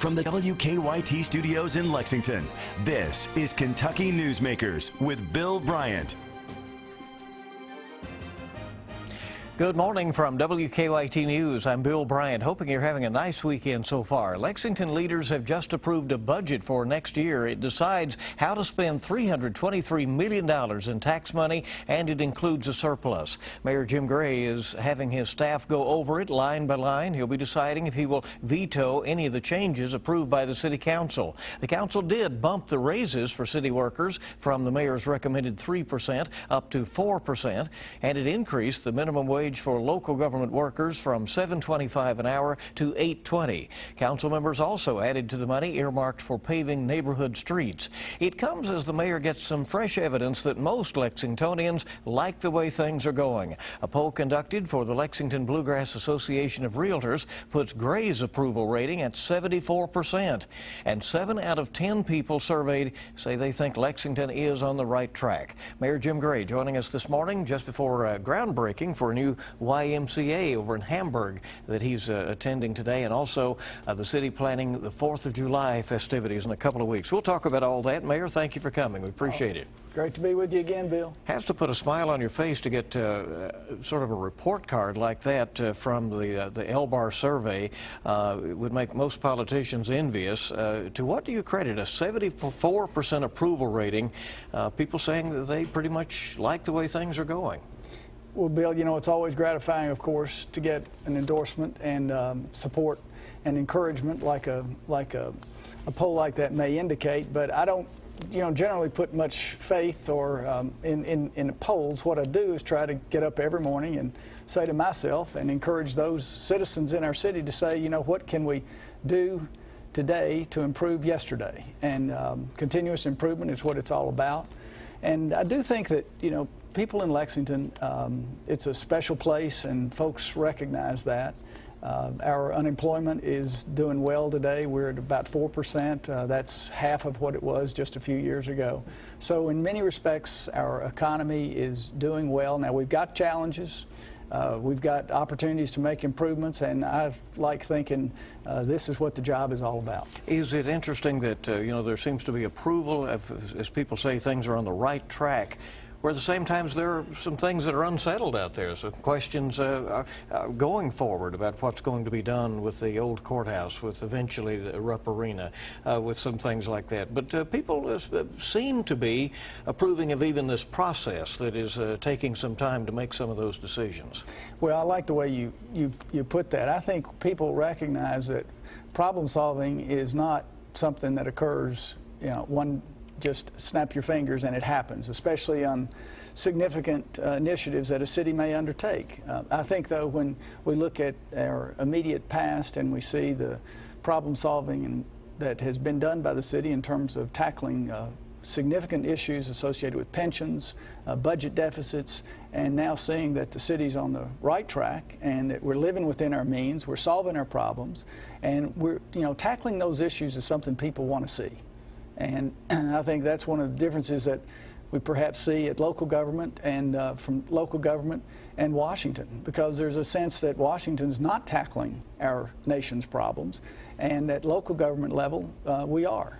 From the WKYT studios in Lexington, this is Kentucky Newsmakers with Bill Bryant. Good morning from WKYT News. I'm Bill Bryant, hoping you're having a nice weekend so far. Lexington leaders have just approved a budget for next year. It decides how to spend $323 million in tax money, and it includes a surplus. Mayor Jim Gray is having his staff go over it line by line. He'll be deciding if he will veto any of the changes approved by the City Council. The Council did bump the raises for city workers from the mayor's recommended 3% up to 4%, and it increased the minimum wage for local government workers from $7.25 an hour to $8.20. Council members also added to the money earmarked for paving neighborhood streets. It comes as the mayor gets some fresh evidence that most Lexingtonians like the way things are going. A poll conducted for the Lexington Bluegrass Association of Realtors puts Gray's approval rating at 74%, and 7 out of 10 people surveyed say they think Lexington is on the right track. Mayor Jim Gray joining us this morning just before groundbreaking for a new YMCA over in Hamburg that he's attending today, and also the city planning the 4th of July festivities in a couple of weeks. We'll talk about all that. Mayor, thank you for coming. We appreciate it. Great to be with you again, Bill. Has to put a smile on your face to get sort of a report card like that from the L-Bar survey. It would make most politicians envious. To what do you credit a 74% approval rating? People saying that they pretty much like the way things are going. Well, Bill, you know, it's always gratifying, of course, to get an endorsement and support and encouragement like a poll like that may indicate. But I don't, generally put much faith or in polls. What I do is try to get up every morning and say to myself and encourage those citizens in our city to say, what can we do today to improve yesterday? And continuous improvement is what it's all about. And I do think that, people in Lexington, it's a special place, and folks recognize that. Our unemployment is doing well today. We're at about 4%. That's half of what it was just a few years ago. So in many respects, our economy is doing well. Now, we've got challenges. We've got opportunities to make improvements, and I like thinking this is what the job is all about. Is it interesting that, there seems to be approval, as people say things are on the right track, where at the same time there are some things that are unsettled out there, so questions going forward about what's going to be done with the old courthouse, with eventually the Rupp Arena, with some things like that. But people seem to be approving of even this process that is taking some time to make some of those decisions. Well, I like the way you put that. I think people recognize that problem solving is not something that occurs, one just snap your fingers and it happens, especially on significant initiatives that a city may undertake. I think, though, when we look at our immediate past and we see the problem solving that has been done by the city in terms of tackling significant issues associated with pensions, budget deficits, and now seeing that the city's on the right track and that we're living within our means, we're solving our problems, and we're tackling those issues is something people want to see. And I think that's one of the differences that we perhaps see at local government and from local government and Washington, because there's a sense that Washington's not tackling our nation's problems, and at local government level we are.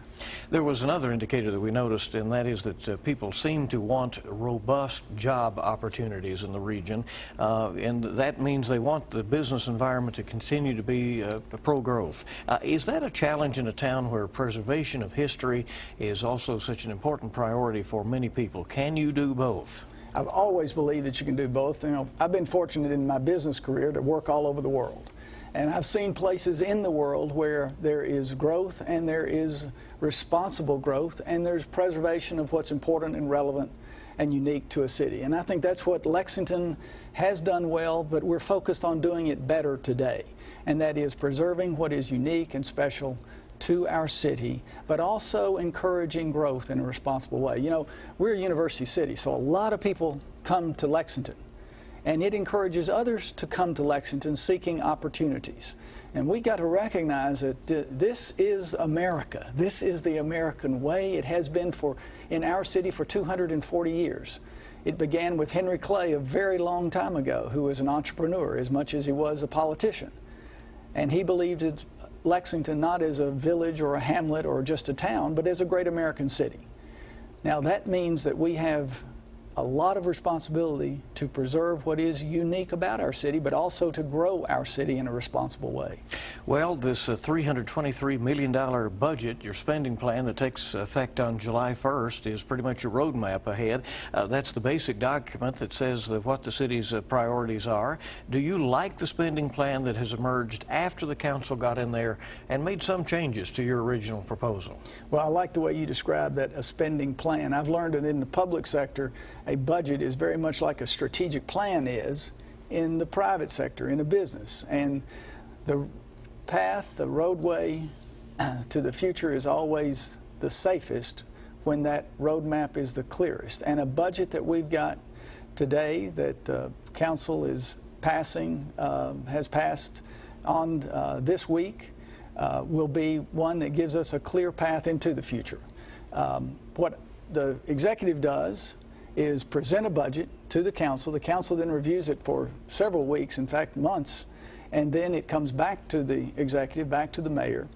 There was another indicator that we noticed, and that is that people seem to want robust job opportunities in the region, and that means they want the business environment to continue to be pro-growth. Is that a challenge in a town where preservation of history is also such an important priority for many people? Can you do both? I've always believed that you can do both. I've been fortunate in my business career to work all over the world. And I've seen places in the world where there is growth and there is responsible growth and there's preservation of what's important and relevant and unique to a city. And I think that's what Lexington has done well, but we're focused on doing it better today. And that is preserving what is unique and special to our city, but also encouraging growth in a responsible way. We're a university city, so a lot of people come to Lexington. And it encourages others to come to Lexington seeking opportunities. And we got to recognize that this is America. This is the American way. It has been in our city for 240 years. It began with Henry Clay a very long time ago, who was an entrepreneur as much as he was a politician. And he believed Lexington not as a village or a hamlet or just a town, but as a great American city. Now that means that we have a lot of responsibility to preserve what is unique about our city, but also to grow our city in a responsible way. Well, this $323 million budget, your spending plan that takes effect on July 1st, is pretty much your roadmap ahead. That's the basic document that says what the city's priorities are. Do you like the spending plan that has emerged after the council got in there and made some changes to your original proposal? Well, I like the way you described that, a spending plan. I've learned that in the public sector, a budget is very much like a strategic plan is in the private sector, in a business. And the path, the roadway to the future is always the safest when that roadmap is the clearest. And a budget that we've got today that the council is passing, has passed on this week, will be one that gives us a clear path into the future. What the executive does is present a budget to the council. The council then reviews it for several weeks, in fact months, and then it comes back to the executive, back to the mayor,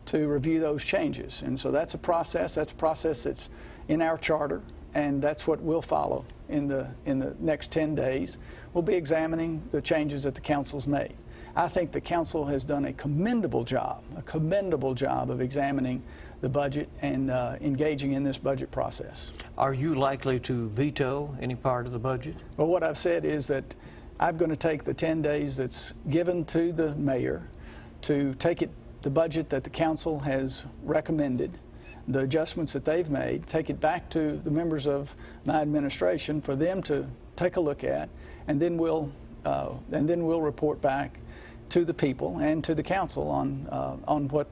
to review those changes. And so that's a process. That's a process that's in our charter, and that's what we'll follow in the next 10 days. We'll be examining the changes that the council's made. I think the council has done a commendable job of examining the budget and engaging in this budget process. Are you likely to veto any part of the budget? Well, what I've said is that I'm going to take the 10 days that's given to the mayor to take the budget that the council has recommended, the adjustments that they've made, take it back to the members of my administration for them to take a look at, and then we'll report back to the people and to the council on what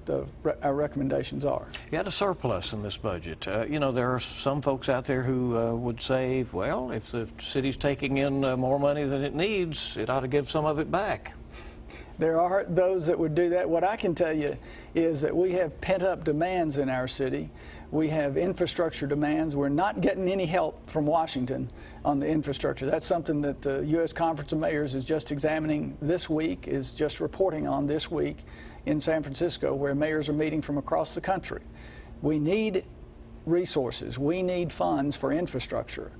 our recommendations are. You had a surplus in this budget. You know, there are some folks out there who would say, well, if the city's taking in more money than it needs, it ought to give some of it back. There are those that would do that. What I can tell you is that we have pent-up demands in our city. We have infrastructure demands. We're not getting any help from Washington on the infrastructure. That's something that the U.S. Conference of Mayors is just examining this week, is just reporting on this week in San Francisco, where mayors are meeting from across the country. We need resources. We need funds for infrastructure.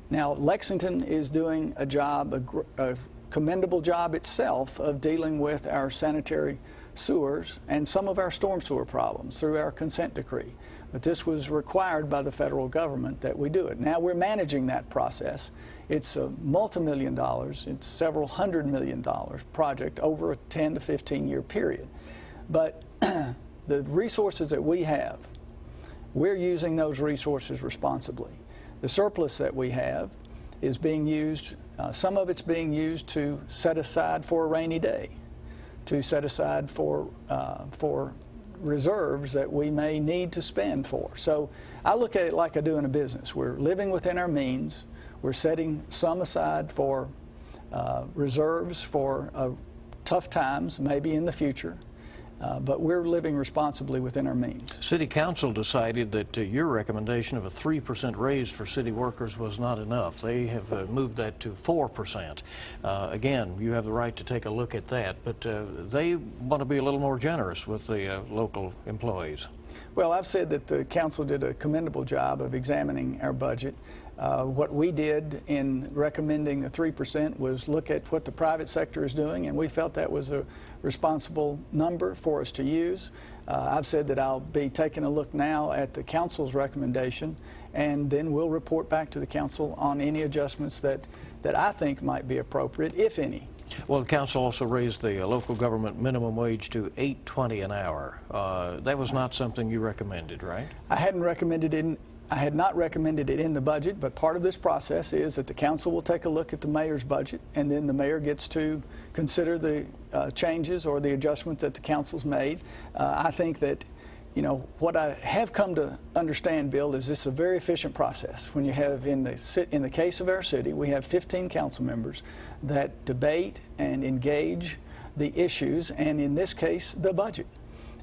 Now, Lexington is doing a job, a commendable job itself, of dealing with our sanitary sewers and some of our storm sewer problems through our consent decree. But this was required by the federal government that we do it. Now we're managing that process. It's multi-million dollars. It's several $100 million project over a 10 to 15 year period. But the resources that we have, we're using those resources responsibly. The surplus that we have is being used, some of it's being used to set aside for a rainy day, to set aside for reserves that we may need to spend for. So I look at it like I do in a business. We're living within our means. We're setting some aside for reserves for tough times, maybe in the future. But we're living responsibly within our means. City Council decided that your recommendation of a 3% raise for city workers was not enough. They have moved that to 4%. Again, you have the right to take a look at that, but they want to be a little more generous with the local employees. Well, I've said that the council did a commendable job of examining our budget. What we did in recommending a 3% was look at what the private sector is doing, and we felt that was a responsible number for us to use. I've said that I'll be taking a look now at the council's recommendation, and then we'll report back to the council on any adjustments that I think might be appropriate, if any. Well, the council also raised the local government minimum wage to $8.20 an hour. That was not something you recommended, right? I had not recommended it in the budget, but part of this process is that the council will take a look at the mayor's budget, and then the mayor gets to consider the changes or the adjustments that the council's made. I think that, you know, what I have come to understand, Bill, is this is a very efficient process. When you have, in the case of our city, we have 15 council members that debate and engage the issues, and in this case, the budget.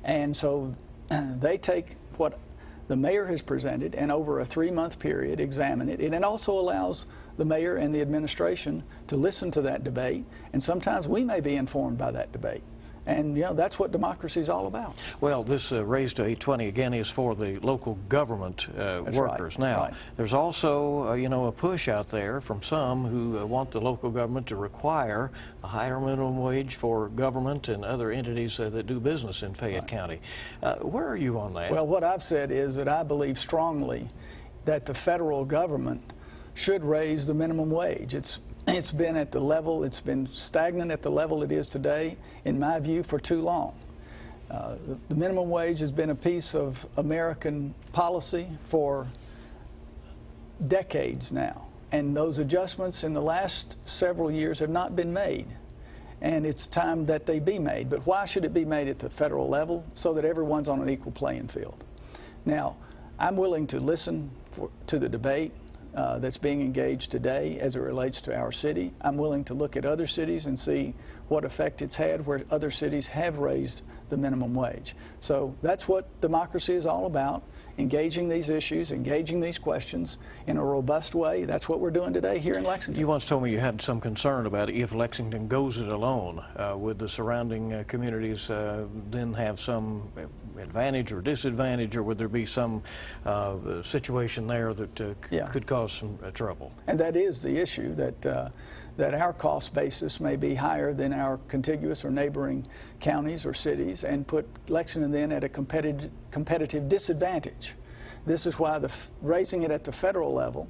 And so they take what the mayor has presented, and over a 3-month period examine it. And it also allows the mayor and the administration to listen to that debate, and sometimes we may be informed by that debate. And, that's what democracy is all about. Well, this raise to 820 again is for the local government workers. Right. Now, Right. there's also, a push out there from some who want the local government to require a higher minimum wage for government and other entities that do business in Fayette County. Where are you on that? Well, what I've said is that I believe strongly that the federal government should raise the minimum wage. It's been at the level, it's been stagnant at the level it is today, in my view, for too long. The minimum wage has been a piece of American policy for decades now, and those adjustments in the last several years have not been made, and it's time that they be made. But why should it be made at the federal level? So that everyone's on an equal playing field. Now, I'm willing to listen to the debate that's being engaged today as it relates to our city. I'm willing to look at other cities and see what effect it's had where other cities have raised the minimum wage. So that's what democracy is all about, engaging these issues, engaging these questions in a robust way. That's what we're doing today here in Lexington. You once told me you had some concern about if Lexington goes it alone, would the surrounding communities then have some advantage or disadvantage, or would there be some situation there that could cause some trouble? And that is the issue, that our cost basis may be higher than our contiguous or neighboring counties or cities, and put Lexington then at a competitive disadvantage. This is why raising it at the federal level,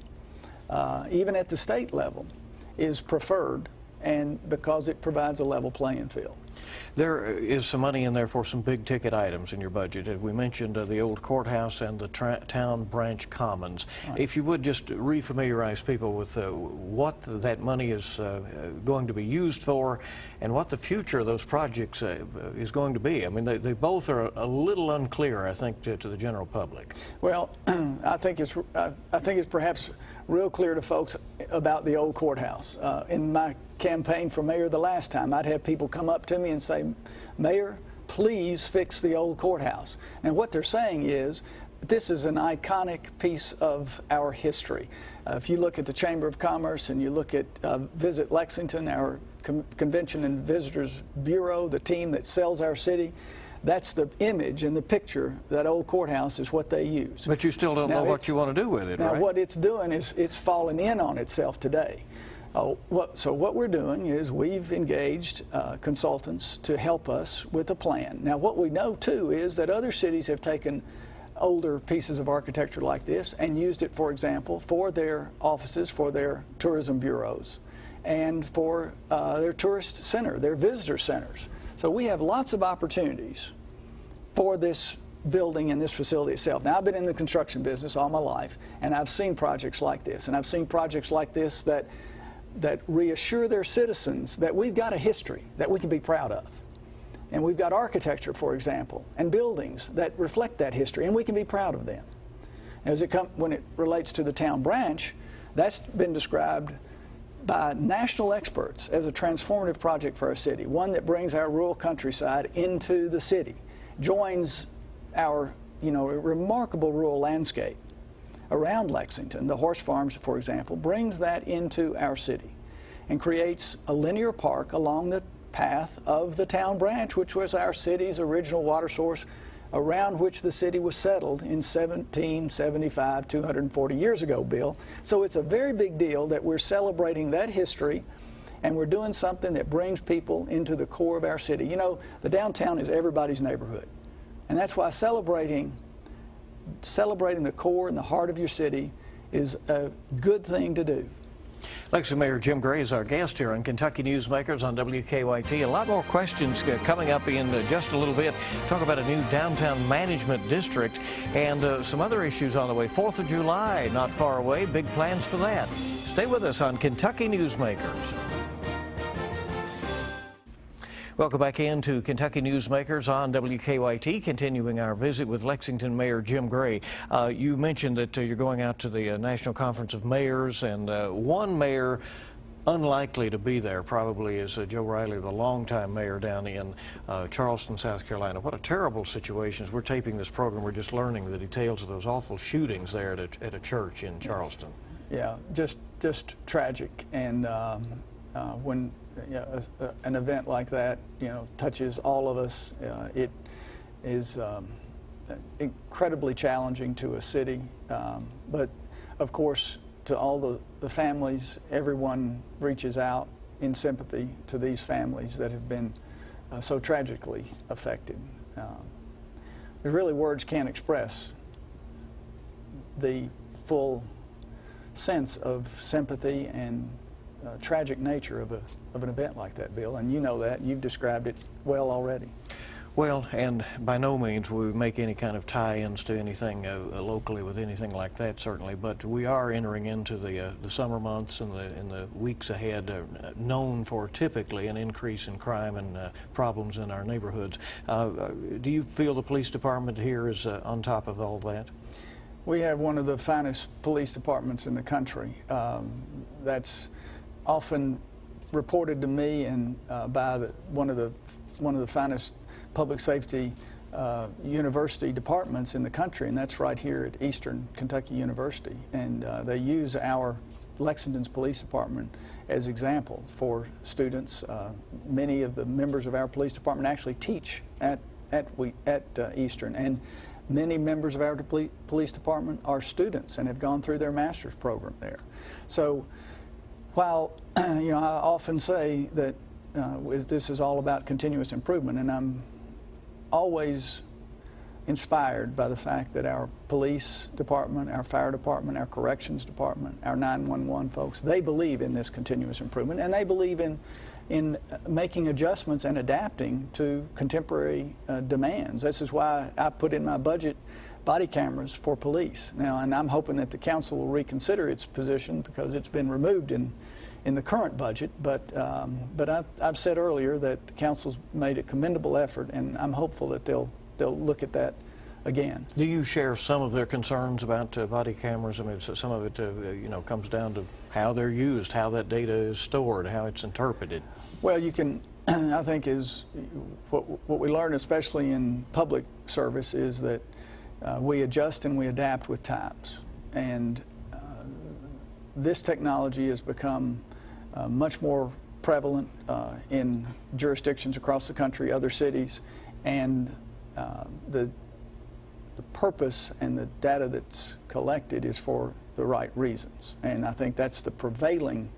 even at the state level, is preferred, and because it provides a level playing field. There is some money in there for some big ticket items in your budget. As we mentioned, the old courthouse and the town branch commons. Right. If you would just refamiliarize people with what that money is going to be used for and what the future of those projects is going to be. I mean, they both are a little unclear, I think, to the general public. Well, I think it's perhaps real clear to folks about the old courthouse. In my campaign for mayor the last time, I'd have people come up to me and say, "Mayor, please fix the old courthouse." And what they're saying is, this is an iconic piece of our history. If you look at the Chamber of Commerce and you look at Visit Lexington, our Convention and Visitors Bureau, the team that sells our city, that's the image and the picture. That old courthouse is what they use. But you still don't know what you want to do with it, now, right? what it's doing is it's fallen in on itself today. So what we're doing is we've engaged consultants to help us with a plan. Now, what we know, too, is that other cities have taken older pieces of architecture like this and used it, for example, for their offices, for their tourism bureaus, and for their tourist center, their visitor centers. So we have lots of opportunities for this building and this facility itself. Now, I've been in the construction business all my life, and I've seen projects like this, and I've seen projects like this that reassure their citizens that we've got a history that we can be proud of. And we've got architecture, for example, and buildings that reflect that history, and we can be proud of them. When it relates to the town branch, that's been described by national experts as a transformative project for our city, one that brings our rural countryside into the city, joins our remarkable rural landscape around Lexington. The horse farms, for example, brings that into our city and creates a linear park along the path of the town branch, which was our city's original water source, around which the city was settled in 1775, 240 years ago, Bill. So it's a very big deal that we're celebrating that history, and we're doing something that brings people into the core of our city. You know, the downtown is everybody's neighborhood, and that's why celebrating the core and the heart of your city is a good thing to do. Lexington Mayor Jim Gray is our guest here on Kentucky Newsmakers on WKYT. A lot more questions coming up in just a little bit. Talk about a new downtown management district and some other issues on the way. 4th of July, not far away. Big plans for that. Stay with us on Kentucky Newsmakers. Welcome back into Kentucky Newsmakers on WKYT, continuing our visit with Lexington Mayor Jim Gray. You mentioned that you're going out to the National Conference of Mayors, and one mayor unlikely to be there probably is Joe Riley, the longtime mayor down in Charleston, South Carolina. What a terrible situation. As we're taping this program, we're just learning the details of those awful shootings there at a church in Charleston. Yeah, just tragic. And when an event like that, touches all of us. It is incredibly challenging to a city, but of course to all the families, everyone reaches out in sympathy to these families that have been so tragically affected. Really, words can't express the full sense of sympathy and tragic nature of an event like that, Bill, and you know that. You've described it well already. Well, and by no means will we make any kind of tie-ins to anything locally with anything like that, certainly, but we are entering into the summer months and the weeks ahead, known for typically an increase in crime and problems in our neighborhoods. Do you feel the police department here is on top of all that? We have one of the finest police departments in the country. That's often reported to me and by one of the finest public safety university departments in the country, and that's right here at Eastern Kentucky University. And they use our Lexington's police department as example for students. Many of the members of our police department actually teach at Eastern, and many members of our police department are students and have gone through their master's program there. So while I often say that this is all about continuous improvement, and I'm always inspired by the fact that our police department, our fire department, our corrections department, our 911 folks, they believe in this continuous improvement, and they believe in making adjustments and adapting to contemporary demands. This is why I put in my budget body cameras for police. Now, and I'm hoping that the council will reconsider its position because it's been removed in the current budget, but I've said earlier that the council's made a commendable effort, and I'm hopeful that they'll look at that again. Do you share some of their concerns about body cameras? I mean, some of it, comes down to how they're used, how that data is stored, how it's interpreted. Well, you can, I think, is what we learn, especially in public service, is that we adjust and we adapt with times, and this technology has become much more prevalent in jurisdictions across the country, other cities, and the purpose and the data that's collected is for the right reasons. And I think that's the prevailing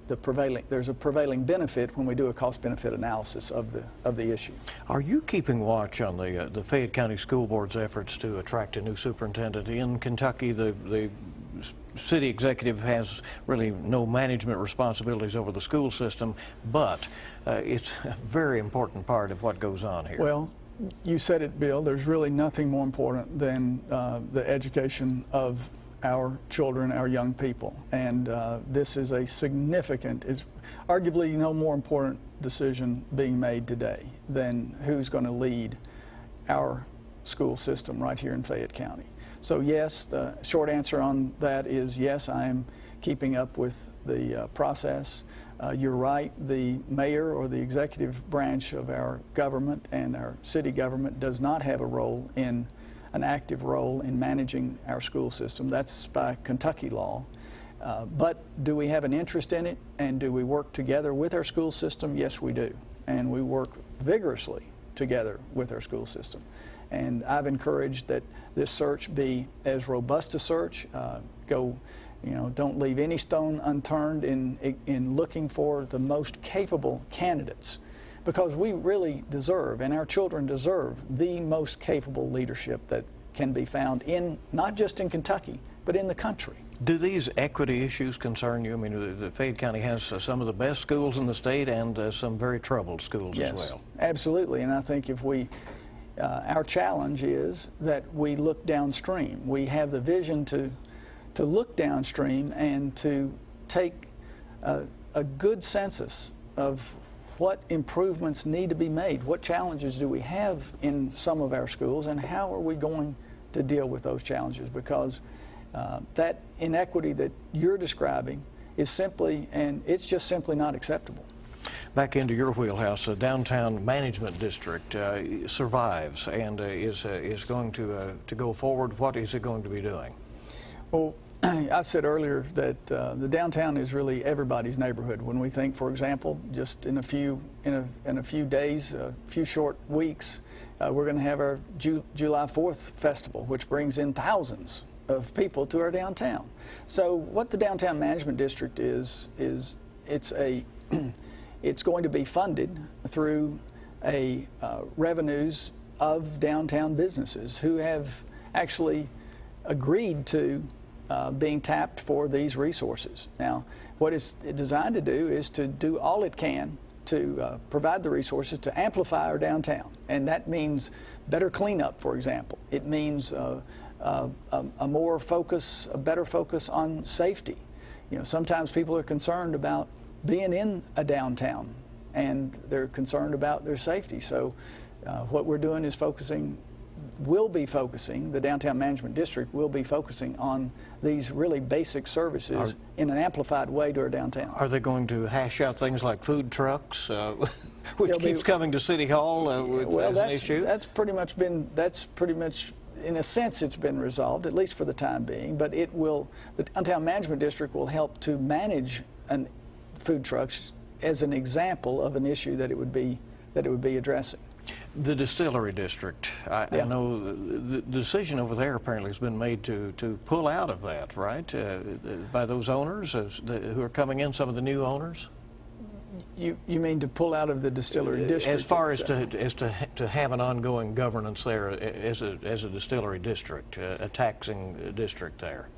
there's a prevailing benefit when we do a cost-benefit analysis of the issue. Are you keeping watch on the Fayette County School Board's efforts to attract a new superintendent? In Kentucky, the city executive has really no management responsibilities over the school system, but it's a very important part of what goes on here. Well, you said it, Bill. There's really nothing more important than the education of our children, our young people, and this is a significant, is arguably no more important decision being made today than who's going to lead our school system right here in Fayette County. So yes, the short answer on that is yes, I am keeping up with the process. You're right, the mayor or the executive branch of our government and our city government does not have an active role in managing our school system. That's by Kentucky law. But do we have an interest in it, and do we work together with our school system? Yes, we do. And we work vigorously together with our school system. And I've encouraged that this search be as robust a search. Don't leave any stone unturned in looking for the most capable candidates, because we really deserve, and our children deserve, the most capable leadership that can be found in, not just in Kentucky, but in the country. Do these equity issues concern you? I mean, the Fayette County has some of the best schools in the state and some very troubled schools as well. Yes, absolutely. And I think if our challenge is that we look downstream. We have the vision to look downstream and to take a good census of what improvements need to be made, what challenges do we have in some of our schools, and how are we going to deal with those challenges, because that inequity that you're describing is it's just simply not acceptable. Back into your wheelhouse, the downtown management district survives and is going to go forward. What is it going to be doing? Well, I said earlier that the downtown is really everybody's neighborhood. When we think, for example, just in a few days, a few short weeks, we're going to have our July 4th festival, which brings in thousands of people to our downtown. So what the Downtown Management District is it's going to be funded through revenues of downtown businesses who have actually agreed to being tapped for these resources. Now, what it's designed to do is to do all it can to provide the resources to amplify our downtown, and that means better cleanup, for example. It means a better focus on safety. You know, sometimes people are concerned about being in a downtown, and they're concerned about their safety. So, what we're doing is the Downtown Management District will be focusing on these really basic services in an amplified way to our downtown. Are they going to hash out things like food trucks, which keeps coming to City Hall as an issue? That's pretty much, in a sense, it's been resolved, at least for the time being, but the Downtown Management District will help to manage food trucks as an example of an issue that it would be addressing. The distillery district, I know the decision over there apparently has been made to pull out of that, right? By those owners who are coming in, some of the new owners? You mean to pull out of the distillery district? As far as to have an ongoing governance there as a distillery district, a taxing district there.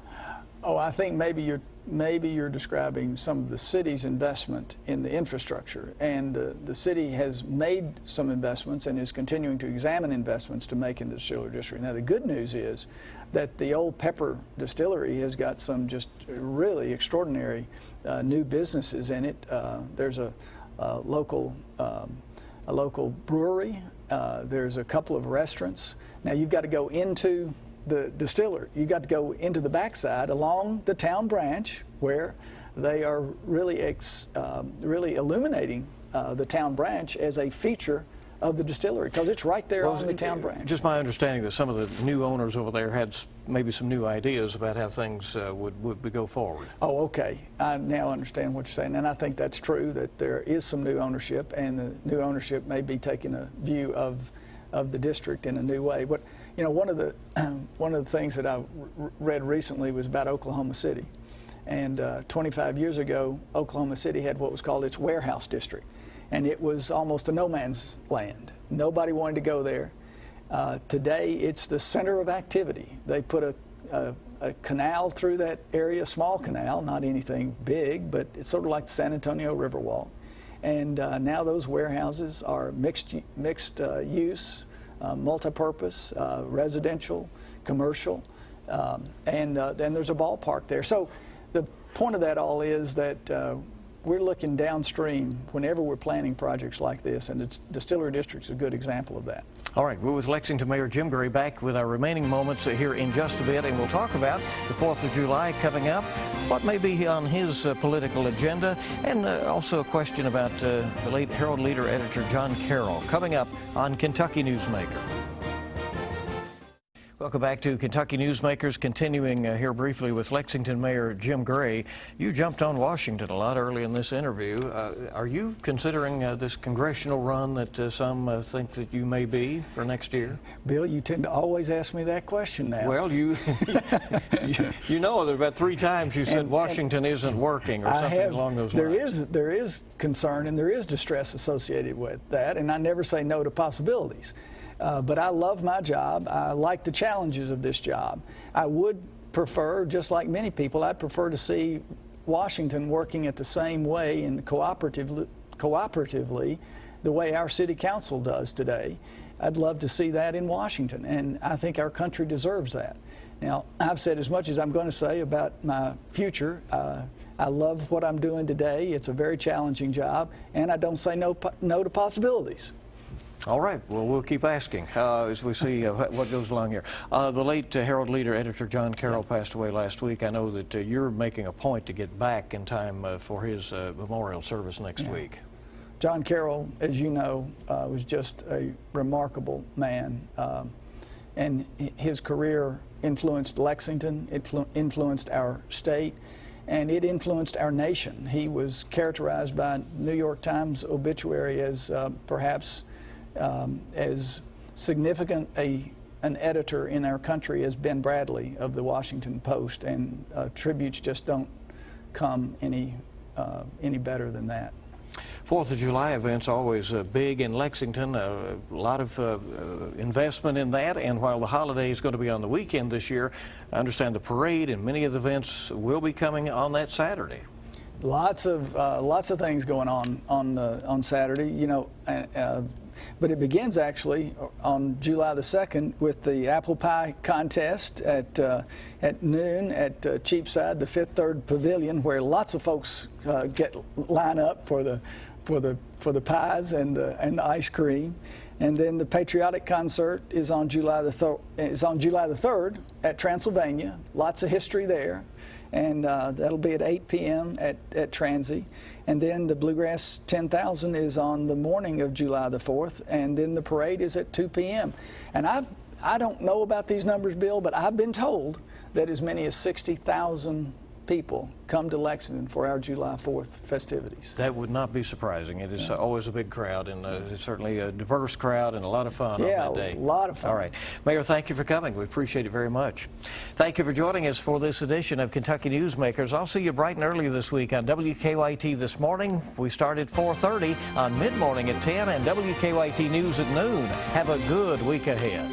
Oh, I think maybe you're describing some of the city's investment in the infrastructure, and the city has made some investments and is continuing to examine investments to make in the distillery district. Now, the good news is that the old Pepper Distillery has got some just really extraordinary new businesses in it. There's a local brewery. There's a couple of restaurants. Now, you've got to go into the distiller. You got to go into the backside along the town branch where they are really illuminating the town branch as a feature of the distillery, because it's right there on the town branch. Just my understanding that some of the new owners over there had maybe some new ideas about how things would go forward. Oh, okay. I now understand what you're saying, and I think that's true, that there is some new ownership, and the new ownership may be taking a view of the district in a new way. But you know, one of the things that I read recently was about Oklahoma City, and 25 years ago, Oklahoma City had what was called its warehouse district, and it was almost a no man's land. Nobody wanted to go there. Today, it's the center of activity. They put a canal through that area, a small canal, not anything big, but it's sort of like the San Antonio Riverwalk. And now those warehouses are mixed use, multi-purpose, residential, commercial, and then there's a ballpark there. So the point of that all is that we're looking downstream whenever we're planning projects like this, and the Distillery District's a good example of that. All right, we're with Lexington Mayor Jim Gray, back with our remaining moments here in just a bit, and we'll talk about the 4th of July coming up, what may be on his political agenda, and also a question about the late Herald Leader editor John Carroll coming up on Kentucky Newsmaker. Welcome back to Kentucky Newsmakers, continuing here briefly with Lexington Mayor Jim Gray. You jumped on Washington a lot early in this interview. Are you considering this congressional run that some think that you may be for next year? Bill, you tend to always ask me that question now. Well, you know that about 3 times you said Washington isn't working or something along those lines. There is concern and there is distress associated with that, and I never say no to possibilities. But I love my job. I like the challenges of this job. I would prefer, just like many people, I'd prefer to see Washington working at the same way and cooperatively the way our city council does today. I'd love to see that in Washington, and I think our country deserves that. Now, I've said as much as I'm going to say about my future. I love what I'm doing today. It's a very challenging job, and I don't say no to possibilities. All right. Well, we'll keep asking as we see what goes along here. The late Herald Leader editor John Carroll passed away last week. I know that you're making a point to get back in time for his memorial service next week. John Carroll, as you know, was just a remarkable man. and his career influenced Lexington, influenced our state, and it influenced our nation. He was characterized by New York Times obituary as perhaps as significant an editor in our country as Ben Bradley of the Washington Post, and tributes just don't come any better than that. 4th of July events always big in Lexington, a lot of investment in that, and while the holiday is going to be on the weekend this year, I understand the parade and many of the events will be coming on that Saturday. Lots of things going on Saturday, you know, but it begins actually on July the 2nd with the apple pie contest at noon at Cheapside, the Fifth Third Pavilion, where lots of folks line up for the pies and the ice cream. And then the patriotic concert is on July the 3rd at Transylvania. Lots of history there. And that'll be at 8 p.m. at Transy. And then the Bluegrass 10,000 is on the morning of July the 4th, and then the parade is at 2 p.m. And I don't know about these numbers, Bill, but I've been told that as many as 60,000 people come to Lexington for our July 4th festivities. That would not be surprising. It is always a big crowd, and it's certainly a diverse crowd and a lot of fun on that day. Yeah, a lot of fun. All right. Mayor, thank you for coming. We appreciate it very much. Thank you for joining us for this edition of Kentucky Newsmakers. I'll see you bright and early this week on WKYT This Morning. We start at 4:30, on Mid-Morning at 10, and WKYT News at noon. Have a good week ahead.